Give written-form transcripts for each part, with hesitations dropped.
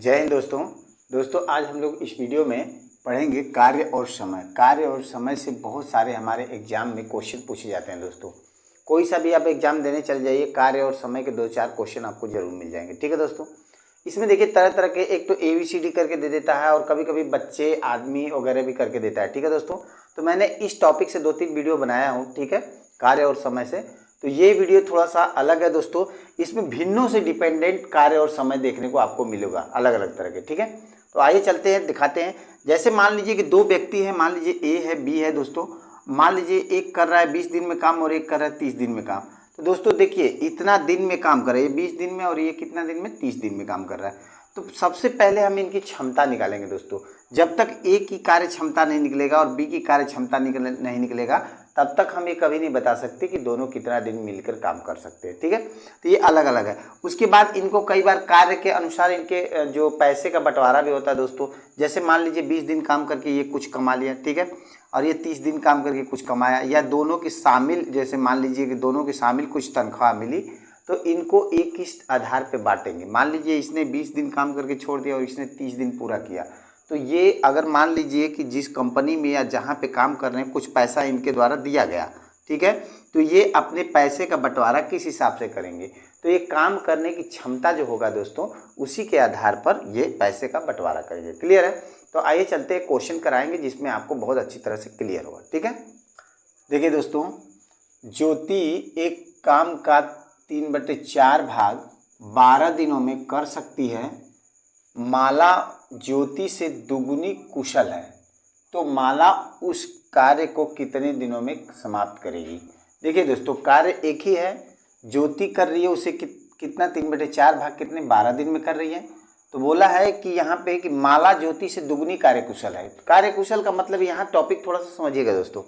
जय हिंद दोस्तों आज हम लोग इस वीडियो में पढ़ेंगे कार्य और समय। कार्य और समय से बहुत सारे हमारे एग्जाम में क्वेश्चन पूछे जाते हैं दोस्तों। कोई सा भी आप एग्जाम देने चल जाइए, कार्य और समय के 2-4 क्वेश्चन आपको जरूर मिल जाएंगे। ठीक है दोस्तों, इसमें देखिए तरह तरह के, एक तो ABCD करके दे देता है और कभी कभी बच्चे आदमी वगैरह भी करके देता है। ठीक है दोस्तों, तो मैंने इस टॉपिक से 2-3 वीडियो बनाया हूँ। ठीक है, कार्य और समय से। तो ये वीडियो थोड़ा सा अलग है दोस्तों, इसमें भिन्नों से डिपेंडेंट कार्य और समय देखने को आपको मिलेगा, अलग अलग तरह के। ठीक है, तो आइए चलते हैं, दिखाते हैं। जैसे मान लीजिए कि 2 व्यक्ति हैं, मान लीजिए A है B है दोस्तों। मान लीजिए एक कर रहा है 20 दिन में काम और एक कर रहा है 30 दिन में काम। तो दोस्तों देखिए, इतना दिन में काम कर रहा है, ये 20 दिन में और ये कितना दिन में, 30 दिन में काम कर रहा है। तो सबसे पहले हम इनकी क्षमता निकालेंगे दोस्तों। जब तक A की कार्य क्षमता नहीं निकलेगा और B की कार्य क्षमता नहीं निकलेगा, तब तक हम ये कभी नहीं बता सकते कि दोनों कितना दिन मिलकर काम कर सकते हैं। ठीक है, तो ये अलग अलग है। उसके बाद इनको कई बार कार्य के अनुसार इनके जो पैसे का बंटवारा भी होता है दोस्तों। जैसे मान लीजिए 20 दिन काम करके ये कुछ कमा लिया, ठीक है, और ये 30 दिन काम करके कुछ कमाया, या दोनों की शामिल, जैसे मान लीजिए कि दोनों की शामिल कुछ तनख्वाह मिली, तो इनको एक किस्त आधार पे बांटेंगे। मान लीजिए इसने 20 दिन काम करके छोड़ दिया और इसने 30 दिन पूरा किया, तो ये अगर मान लीजिए कि जिस कंपनी में या जहाँ पे काम कर रहे हैं कुछ पैसा इनके द्वारा दिया गया, ठीक है, तो ये अपने पैसे का बंटवारा किस हिसाब से करेंगे, तो ये काम करने की क्षमता जो होगा दोस्तों, उसी के आधार पर ये पैसे का बंटवारा करेंगे। क्लियर है? तो आइए चलते हैं, क्वेश्चन कराएंगे जिसमें आपको बहुत अच्छी तरह से क्लियर होगा। ठीक है, देखिए दोस्तों, ज्योति एक काम का 3/4 भाग 12 दिनों में कर सकती है। माला ज्योति से दुगुनी कुशल है, तो माला उस कार्य को कितने दिनों में समाप्त करेगी। देखिए दोस्तों, कार्य एक ही है, ज्योति कर रही है, उसे कितना 3/4 भाग कितने 12 दिन में कर रही है। तो बोला है कि यहाँ पे कि माला ज्योति से दुगुनी कार्यकुशल है। कार्यकुशल का मतलब यहाँ टॉपिक थोड़ा सा समझिएगा दोस्तों,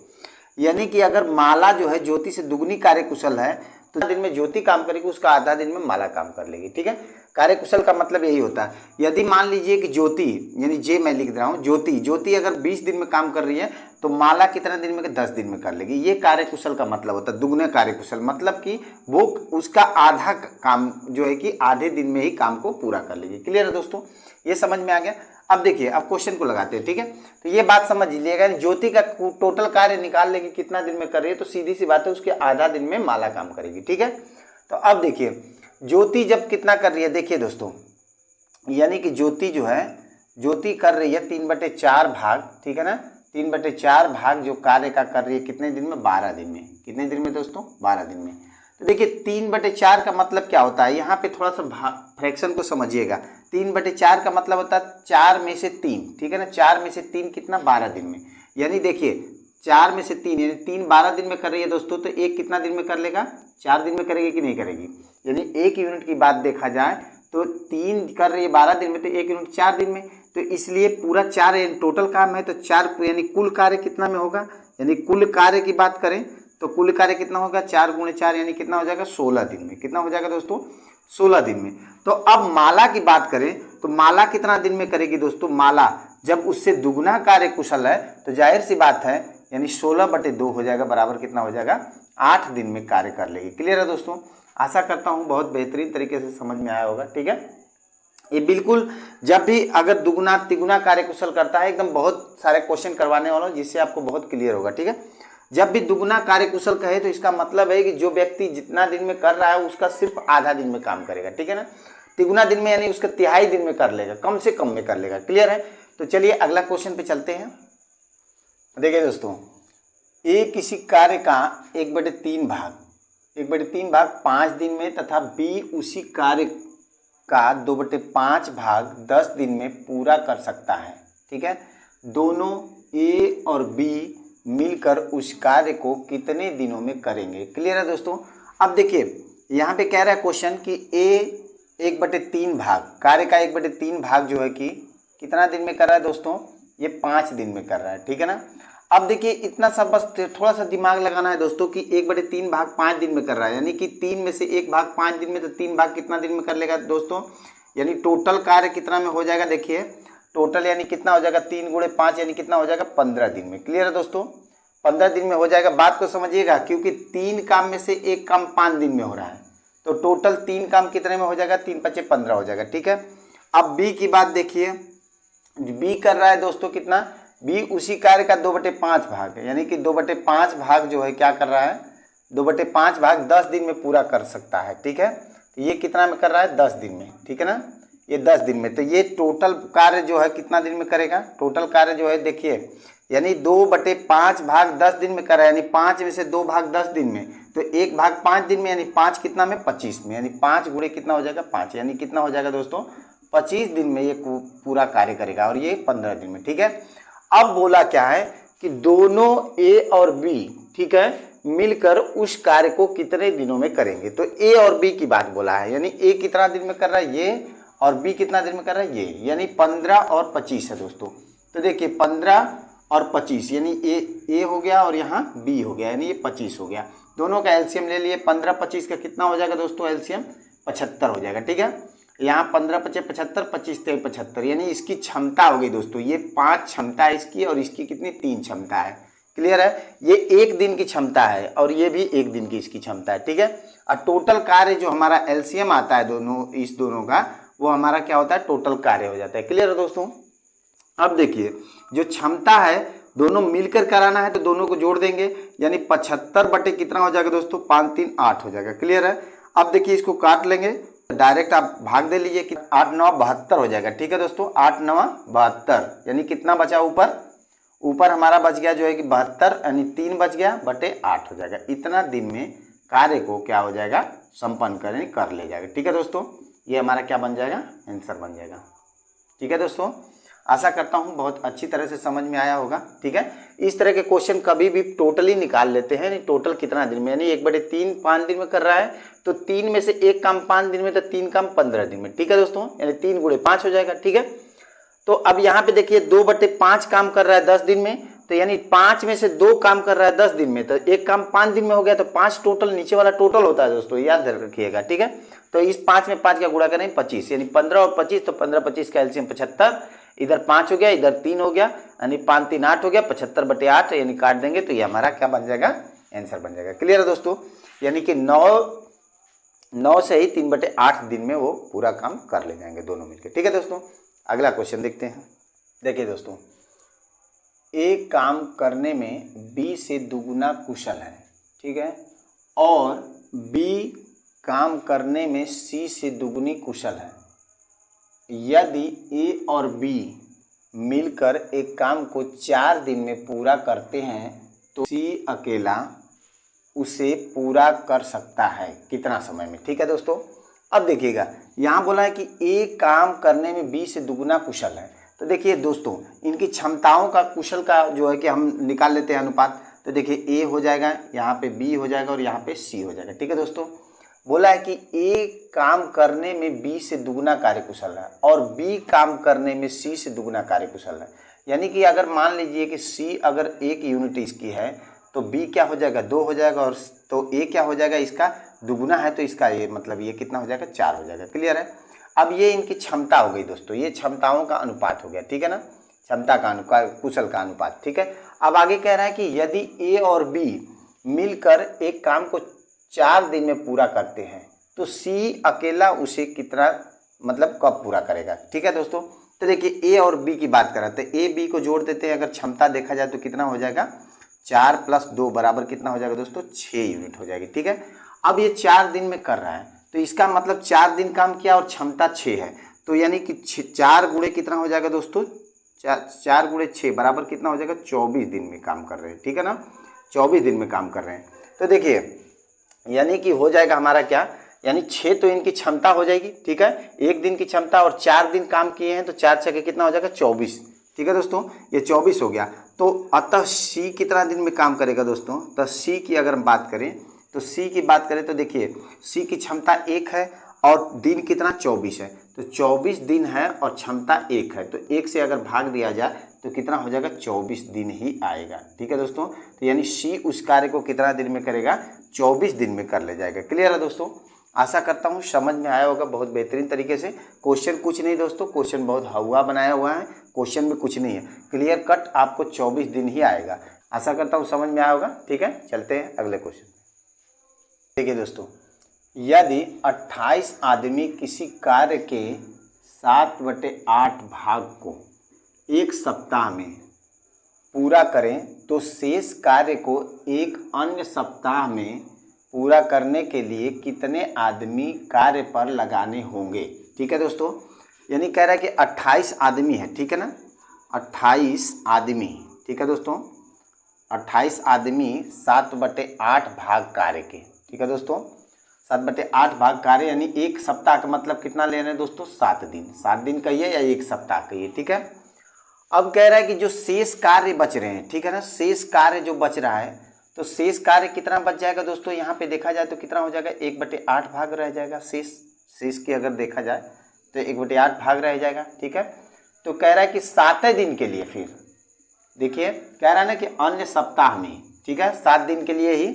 यानी कि अगर माला जो है ज्योति से दुगुनी कार्यकुशल है, तो दिन में ज्योति काम करेगी, उसका आधा दिन में माला काम कर लेगी। ठीक है, कार्यकुशल का मतलब यही होता है। यदि मान लीजिए कि ज्योति, यानी जे मैं लिख रहा हूँ, ज्योति अगर 20 दिन में काम कर रही है, तो माला कितना दिन में, 10 दिन में कर लेगी। ये कार्यकुशल का मतलब होता है, दुगने कार्यकुशल, मतलब कि वो उसका आधा काम जो है कि आधे दिन में ही काम को पूरा कर लेगी। क्लियर है दोस्तों, ये समझ में आ गया। अब देखिए, अब क्वेश्चन को लगाते हैं। ठीक है, तो ये बात समझ लीजिएगा, ज्योति का टोटल कार्य निकाल लेगी कितना दिन में कर रही है, तो सीधी सी बात है, उसके आधा दिन में माला काम करेगी। ठीक है, तो अब देखिए ज्योति जब कितना कर रही है, देखिए दोस्तों, यानी कि ज्योति जो है, ज्योति कर रही है 3/4 भाग, ठीक है ना, 3/4 भाग जो कार्य का कर रही है कितने दिन में, 12 दिन में। कितने दिन में दोस्तों, 12 दिन में। तो देखिए 3/4 का मतलब क्या होता है, यहाँ पे थोड़ा सा फ्रैक्शन को समझिएगा। 3/4 का मतलब होता है 4 में से 3, ठीक है ना, 4 में से 3 कितना, 12 दिन में। यानी देखिए 4 में से 3, यानी 3 12 दिन में कर रही है दोस्तों, तो एक कितना दिन में कर लेगा, 4 दिन में करेगी कि नहीं करेगी। यानी 1 यूनिट की बात देखा जाए तो 3 कर रही है 12 दिन में, तो 1 यूनिट 4 दिन में, तो इसलिए पूरा 4 यानी टोटल काम है, तो 4 यानी कुल कार्य कितना में होगा, यानी कुल कार्य की बात करें तो कुल कार्य कितना होगा, 4 × 4 यानी कितना हो जाएगा, 16 दिन में। कितना हो जाएगा दोस्तों, 16 दिन में। तो अब माला की बात करें तो माला कितना दिन में करेगी दोस्तों, माला जब उससे दुगना कार्य कुशल है, तो जाहिर सी बात है, यानी 16/2 हो जाएगा, बराबर कितना हो जाएगा, 8 दिन में कार्य कर लेगी। क्लियर है दोस्तों, आशा करता हूँ बहुत बेहतरीन तरीके से समझ में आया होगा। ठीक है, ये बिल्कुल जब भी अगर दुगुना तिगुना कार्य कुशल करता है, एकदम बहुत सारे क्वेश्चन करवाने वाला हूँ जिससे आपको बहुत क्लियर होगा। ठीक है, जब भी दुगुना कार्य कुशल कहे तो इसका मतलब है कि जो व्यक्ति जितना दिन में कर रहा है उसका सिर्फ आधा दिन में काम करेगा। ठीक है ना, तिगुना दिन में यानी उसका तिहाई दिन में कर लेगा, कम से कम में कर लेगा। क्लियर है, तो चलिए अगला क्वेश्चन पे चलते हैं। देखिए दोस्तों, ए किसी कार्य का 1/3 भाग 5 दिन में तथा बी उसी कार्य का 2/5 भाग 10 दिन में पूरा कर सकता है। ठीक है, दोनों ए और बी मिलकर उस कार्य को कितने दिनों में करेंगे। क्लियर है दोस्तों, अब देखिए यहाँ पे कह रहा है क्वेश्चन कि ए 1/3 भाग, कार्य का 1/3 भाग जो है कि कितना दिन में कर रहा है दोस्तों, ये 5 दिन में कर रहा है। ठीक है ना, अब देखिए इतना सब बस थोड़ा सा दिमाग लगाना है दोस्तों कि 1/3 भाग 5 दिन में कर रहा है, यानी कि 3 में से 1 भाग 5 दिन में, तो 3 भाग कितना दिन में कर लेगा दोस्तों, यानी टोटल कार्य कितना में हो जाएगा, देखिए टोटल यानी कितना हो जाएगा, 3 × 5 यानी कितना हो जाएगा, 15 दिन में। क्लियर है दोस्तों, 15 दिन में हो जाएगा। बात को समझिएगा, क्योंकि 3 काम में से 1 काम 5 दिन में हो रहा है, तो टोटल 3 काम कितने में हो जाएगा, 3 × 5 = 15 हो जाएगा। ठीक है, अब बी की बात देखिए, बी कर रहा है दोस्तों कितना, बी उसी कार्य का 2/5 भाग है, यानी कि 2/5 भाग जो है क्या कर रहा है, 2/5 भाग 10 दिन में पूरा कर सकता है। ठीक है, तो ये कितना में कर रहा है, 10 दिन में। ठीक है ना, ये 10 दिन में। तो ये टोटल कार्य जो है कितना दिन में करेगा, टोटल कार्य जो है देखिए, यानी 2/5 भाग 10 दिन में कर रहा है, यानी 5 में से 2 भाग 10 दिन में, तो 1 भाग 5 दिन में, यानी 5 कितना में, 25 में, यानी 5 गुणे कितना हो जाएगा, 5, यानी कितना हो जाएगा दोस्तों, 25 दिन में ये पूरा कार्य करेगा, और ये 15 दिन में। ठीक है, अब बोला क्या है कि दोनों ए और बी, ठीक है, मिलकर उस कार्य को कितने दिनों में करेंगे। तो ए और बी की बात बोला है, यानी ए कितना दिन में कर रहा है, ये, और बी कितना दिन में कर रहा है, ये, यानी 15 और 25 है दोस्तों। तो देखिए 15 और 25, यानी ए हो गया और यहाँ बी हो गया, यानी ये 25 हो गया। दोनों का एलसीएम ले लिए, 15-25 का कितना हो जाएगा दोस्तों, एलसीएम 75 हो जाएगा। ठीक है, यहाँ 15-5 75, 25-3 75, यानी इसकी क्षमता हो गई दोस्तों, ये 5 क्षमता है इसकी, और इसकी कितनी, 3 क्षमता है। क्लियर है, ये 1 दिन की क्षमता है और ये भी 1 दिन की इसकी क्षमता है। ठीक है, और टोटल कार्य जो हमारा एलसीएम आता है दोनों, इस दोनों का, वो हमारा क्या होता है, टोटल कार्य हो जाता है। क्लियर है दोस्तों। अब देखिए जो क्षमता है दोनों मिलकर कराना है तो दोनों को जोड़ देंगे, यानी 75 बटे कितना हो जाएगा दोस्तों, 5-3 8 हो जाएगा। क्लियर है, अब देखिए इसको काट लेंगे, डायरेक्ट आप भाग दे लीजिए कि 8-9 72 हो जाएगा। ठीक है दोस्तों, 8-9 72, यानी कितना बचा ऊपर हमारा बच गया जो है कि 72, यानी 3 बच गया बटे 8 हो जाएगा। इतना दिन में कार्य को क्या हो जाएगा, संपन्न कर ले जाएगा। ठीक है दोस्तों, ये हमारा क्या बन जाएगा, आंसर बन जाएगा। ठीक है दोस्तों, आशा करता हूँ बहुत अच्छी तरह से समझ में आया होगा। ठीक है, इस तरह के क्वेश्चन कभी भी टोटली निकाल लेते हैं, टोटल कितना दिन में, यानी 1/3 5 दिन में कर रहा है, तो 3 में से 1 काम 5 दिन में, तो 3 काम 15 दिन में। ठीक है दोस्तों, यानी 3 गुणे 5 हो जाएगा। ठीक है, तो अब यहाँ पे देखिए 2/5 काम कर रहा है 10 दिन में, तो यानी 5 में से 2 काम कर रहा है 10 दिन में, तो 1 काम 5 दिन में हो गया, तो 5 टोटल नीचे वाला टोटल होता है दोस्तों, याद रखिएगा। ठीक है, तो इस 5 में 5 का गुणा करें 25, यानी 15 और 25, तो 15-25 का एलसीएम 75, इधर 5 हो गया, इधर 3 हो गया, यानी 5-3 8 हो गया, 75/8, यानी काट देंगे तो ये हमारा क्या बन जाएगा, आंसर बन जाएगा। क्लियर है दोस्तों, यानी कि 9 से ही 3/8 दिन में वो पूरा काम कर ले जाएंगे दोनों मिलकर। ठीक है दोस्तों, अगला क्वेश्चन देखते हैं। देखिए दोस्तों, ए काम करने में बी से दुगुना कुशल है, ठीक है, और बी काम करने में सी से दुगुनी कुशल है। यदि ए और बी मिलकर एक काम को 4 दिन में पूरा करते हैं तो सी अकेला उसे पूरा कर सकता है कितना समय में। ठीक है दोस्तों, अब देखिएगा यहाँ बोला है कि ए काम करने में बी से दुगुना कुशल है, तो देखिए दोस्तों इनकी क्षमताओं का कुशल का जो है कि हम निकाल लेते हैं अनुपात। तो देखिए ए हो जाएगा, यहाँ पे बी हो जाएगा और यहाँ पे सी हो जाएगा। ठीक है दोस्तों, बोला है कि ए काम करने में बी से दुगुना कार्यकुशल है और बी काम करने में सी से दुगुना कार्यकुशल है। यानी कि अगर मान लीजिए कि सी अगर 1 यूनिट इसकी है तो बी क्या हो जाएगा, 2 हो जाएगा, और तो ए क्या हो जाएगा, इसका दुगुना है तो इसका ये मतलब ये कितना हो जाएगा, 4 हो जाएगा। क्लियर है, अब ये इनकी क्षमता हो गई दोस्तों, ये क्षमताओं का अनुपात हो गया। ठीक है ना, क्षमता का अनुपात, कुशल का अनुपात। ठीक है, अब आगे कह रहा है कि यदि ए और बी मिलकर एक काम को 4 दिन में पूरा करते हैं तो सी अकेला उसे कितना मतलब कब पूरा करेगा। ठीक है दोस्तों, तो देखिए ए और बी की बात कर रहे थे, ए बी को जोड़ देते हैं, अगर क्षमता देखा जाए तो कितना हो जाएगा, 4 + 2 बराबर कितना हो जाएगा दोस्तों, 6 यूनिट हो जाएगी। ठीक है, अब ये 4 दिन में कर रहा है तो इसका मतलब 4 दिन काम किया और क्षमता 6 है, तो यानी कि 4 गुणे कितना हो जाएगा दोस्तों, 4 गुणे 6 बराबर कितना हो जाएगा, 24 दिन में काम कर रहे हैं। ठीक है ना, 24 दिन में काम कर रहे हैं। तो देखिए यानी कि हो जाएगा हमारा क्या, यानी 6 तो इनकी क्षमता हो जाएगी। ठीक है, 1 दिन की क्षमता और 4 दिन काम किए हैं तो 4 6 कितना हो जाएगा, 24। ठीक है दोस्तों, ये 24 हो गया। तो अतः सी कितना दिन में काम करेगा दोस्तों, तो सी की अगर हम बात करें तो सी की बात करें तो देखिए सी की क्षमता 1 है और दिन कितना 24 है, तो 24 दिन है और क्षमता 1 है, तो 1 से अगर भाग दिया जाए तो कितना हो जाएगा, 24 दिन ही आएगा। ठीक है दोस्तों, तो यानी सी उस कार्य को कितना दिन में करेगा, 24 दिन में कर ले जाएगा। क्लियर है दोस्तों, आशा करता हूँ समझ में आया होगा बहुत बेहतरीन तरीके से। क्वेश्चन कुछ नहीं दोस्तों, क्वेश्चन बहुत हवा बनाया हुआ है, क्वेश्चन में कुछ नहीं है, क्लियर कट आपको 24 दिन ही आएगा। आशा करता हूँ समझ में आया होगा। ठीक है, चलते हैं अगले क्वेश्चन। देखिए दोस्तों, यदि 28 आदमी किसी कार्य के 7/8 भाग को एक सप्ताह में पूरा करें तो शेष कार्य को एक अन्य सप्ताह में पूरा करने के लिए कितने आदमी कार्य पर लगाने होंगे। ठीक है दोस्तों, यानी कह रहा है कि 28 आदमी है, ठीक है ना, 28 आदमी, ठीक है दोस्तों, 28 आदमी 7/8 भाग कार्य के, ठीक है दोस्तों, 7/8 भाग कार्य यानी एक सप्ताह का मतलब कितना ले रहे हैं दोस्तों, 7 दिन, 7 दिन कहिए या एक सप्ताह कहिए, ठीक है। अब कह रहा है कि जो शेष कार्य बच रहे हैं, ठीक है ना, शेष कार्य जो बच रहा है तो शेष कार्य कितना बच जाएगा दोस्तों, यहाँ पे देखा जाए तो कितना हो जाएगा, 1/8 भाग रह जाएगा शेष की अगर देखा जाए तो 1/8 भाग रह जाएगा, ठीक है। तो कह रहा है कि 7 दिन के लिए, फिर देखिए कह रहा है ना कि अन्य सप्ताह में, ठीक है, 7 दिन के लिए ही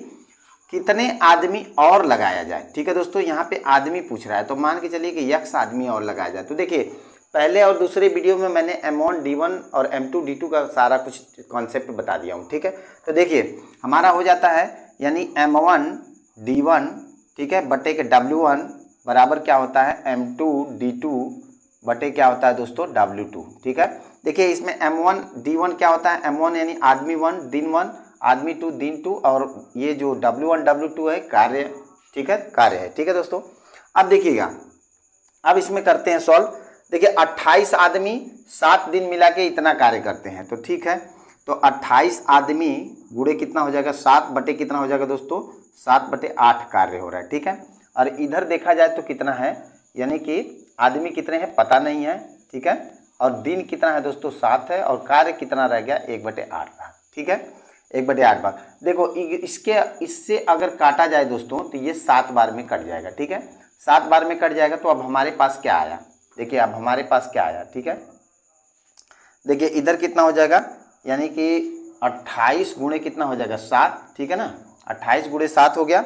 कितने आदमी और लगाया जाए। ठीक है दोस्तों, यहाँ पे आदमी पूछ रहा है तो मान के चलिए कि x आदमी और लगाया जाए। तो देखिए पहले और दूसरे वीडियो में मैंने M1 D1 और M2 D2 का सारा कुछ कॉन्सेप्ट बता दिया हूँ, ठीक है। तो देखिए हमारा हो जाता है यानी M1 D1, ठीक है, बटे के W1 बराबर क्या होता है, M2 D2 बटे क्या होता है दोस्तों, W2, ठीक है। देखिए इसमें M1 D1 क्या होता है, M1 यानी आदमी 1 दिन 1, आदमी 2 दिन 2, और ये जो W1 W2 है कार्य, ठीक है, कार्य है, ठीक है दोस्तों। अब देखिएगा, अब इसमें करते हैं सॉल्व। देखिए 28 आदमी 7 दिन मिला के इतना कार्य करते हैं, तो ठीक है, तो 28 आदमी गुणे कितना हो जाएगा, 7 बटे कितना हो जाएगा दोस्तों, 7/8 कार्य हो रहा है, ठीक है। और इधर देखा जाए तो कितना है, यानी कि आदमी कितने हैं पता नहीं है, ठीक है, और दिन कितना है दोस्तों 7 है, और कार्य कितना रह गया 1/8 भाग, ठीक है, 1/8 भाग। देखो इससे अगर काटा जाए दोस्तों तो ये 7 बार में कट जाएगा, ठीक है, 7 बार में कट जाएगा। तो अब हमारे पास क्या आया, देखिए अब हमारे पास क्या आया, ठीक है, देखिए इधर कितना हो जाएगा, यानी कि 28 गुणे कितना हो जाएगा 7, ठीक है ना, 28 गुणे 7 हो गया,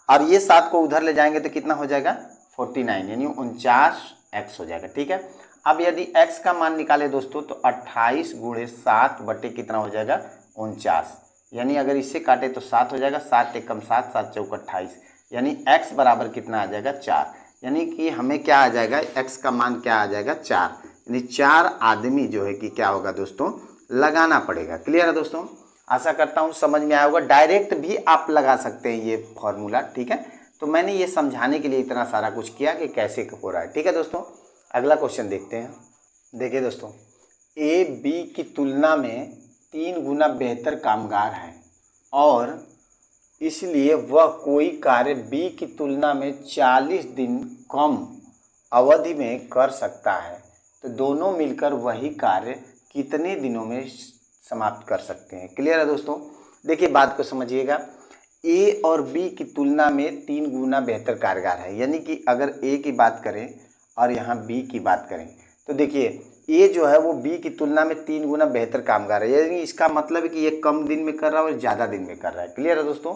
और ये 7 को उधर ले जाएंगे तो कितना हो जाएगा 49 यानी 49x हो जाएगा, ठीक है। अब यदि x का मान निकाले दोस्तों तो 28 गुणे 7 बटे कितना हो जाएगा 49, यानी अगर इससे काटे तो 7 हो जाएगा, 7 एकम 7, 7 चौक 28, यानी x बराबर कितना आ जाएगा 4, यानी कि हमें क्या आ जाएगा, x का मान क्या आ जाएगा 4, यानी 4 आदमी जो है कि क्या होगा दोस्तों लगाना पड़ेगा। क्लियर है दोस्तों, आशा करता हूँ समझ में आया होगा। डायरेक्ट भी आप लगा सकते हैं ये फॉर्मूला, ठीक है, तो मैंने ये समझाने के लिए इतना सारा कुछ किया कि कैसे हो रहा है, ठीक है दोस्तों। अगला क्वेश्चन देखते हैं। देखिए दोस्तों, ए बी की तुलना में 3 गुना बेहतर कामगार है और इसलिए वह कोई कार्य बी की तुलना में 40 दिन कम अवधि में कर सकता है, तो दोनों मिलकर वही कार्य कितने दिनों में समाप्त कर सकते हैं। क्लियर है दोस्तों, देखिए बात को समझिएगा, ए और बी की तुलना में 3 गुना बेहतर कारगर है, यानी कि अगर ए की बात करें और यहाँ बी की बात करें तो देखिए ए जो है वो बी की तुलना में 3 गुना बेहतर कामगार है, यानी इसका मतलब है कि ये कम दिन में कर रहा है और ज़्यादा दिन में कर रहा है। क्लियर है दोस्तों,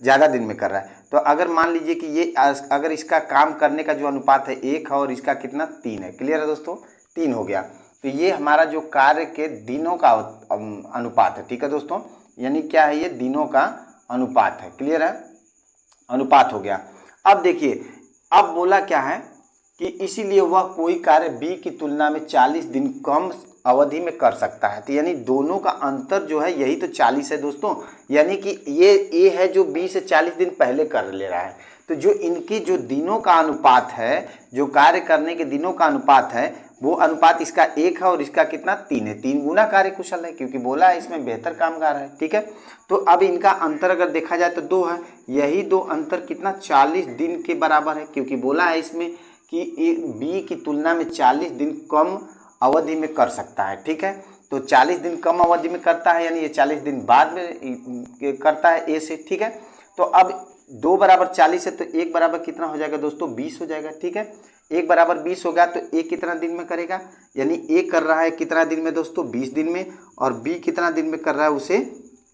ज़्यादा दिन में कर रहा है। तो अगर मान लीजिए कि ये अगर इसका काम करने का जो अनुपात है 1 है और इसका कितना 3 है, क्लियर है दोस्तों, 3 हो गया, तो ये हमारा जो कार्य के दिनों का अनुपात है, ठीक है दोस्तों, यानी क्या है ये दिनों का अनुपात है। क्लियर है, अनुपात हो गया। अब देखिए अब बोला क्या है कि इसीलिए वह कोई कार्य बी की तुलना में 40 दिन कम अवधि में कर सकता है, तो यानी दोनों का अंतर जो है यही तो 40 है दोस्तों, यानी कि ये ए है जो बी से 40 दिन पहले कर ले रहा है, तो जो इनकी जो दिनों का अनुपात है, जो कार्य करने के दिनों का अनुपात है, वो अनुपात इसका 1 है और इसका कितना 3 है, 3 गुना कार्य कुशल है, क्योंकि बोला है इसमें बेहतर कामगार है, ठीक है। तो अब इनका अंतर अगर देखा जाए तो 2 है, यही 2 अंतर कितना 40 दिन के बराबर है, क्योंकि बोला है इसमें कि बी की तुलना में 40 दिन कम अवधि में कर सकता है, ठीक है। तो 40 दिन कम अवधि में करता है, यानी ये 40 दिन बाद में करता है ए से, ठीक है। तो अब 2 बराबर 40 है तो 1 बराबर कितना हो जाएगा दोस्तों 20 हो जाएगा, ठीक है। 1 बराबर 20 होगा तो ए कितना दिन में करेगा, यानी ए कर रहा है कितना दिन में दोस्तों 20 दिन में, और बी कितना दिन में कर रहा है उसे,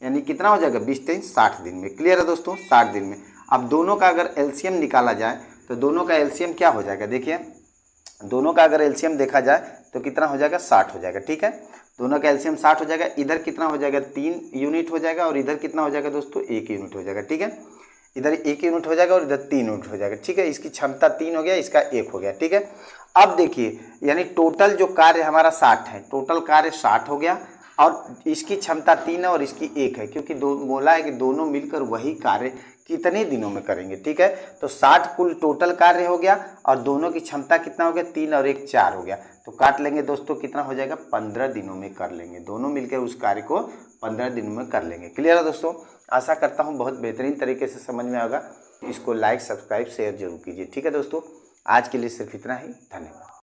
यानी कितना हो जाएगा 20 दिन 60 दिन में। क्लियर है दोस्तों, 60 दिन में। अब दोनों का अगर एलसीएम निकाला जाए तो दोनों का एलसीएम क्या हो जाएगा, देखिए दोनों का अगर एलसीएम देखा जाए तो कितना हो जाएगा 60 हो जाएगा, ठीक है। दोनों का एलसीएम 60 हो जाएगा, इधर कितना हो जाएगा 3 यूनिट हो जाएगा और इधर कितना हो जाएगा दोस्तों 1 यूनिट हो जाएगा, ठीक है। इधर 1 यूनिट हो जाएगा और इधर 3 यूनिट हो जाएगा, ठीक है। इसकी क्षमता 3 हो गया, इसका 1 हो गया, ठीक है। अब देखिए, यानी टोटल जो कार्य हमारा 60 है, टोटल कार्य 60 हो गया और इसकी क्षमता 3 है और इसकी 1 है, क्योंकि दो बोला है कि दोनों मिलकर वही कार्य कितने दिनों में करेंगे। ठीक है, तो 60 कुल टोटल कार्य हो गया और दोनों की क्षमता कितना हो गया, 3 और 1 4 हो गया। तो काट लेंगे दोस्तों, कितना हो जाएगा, 15 दिनों में कर लेंगे, दोनों मिलकर उस कार्य को 15 दिनों में कर लेंगे। क्लियर है दोस्तों, आशा करता हूँ बहुत बेहतरीन तरीके से समझ में आएगा। इसको लाइक, सब्सक्राइब, शेयर जरूर कीजिए। ठीक है दोस्तों, आज के लिए सिर्फ इतना ही, धन्यवाद।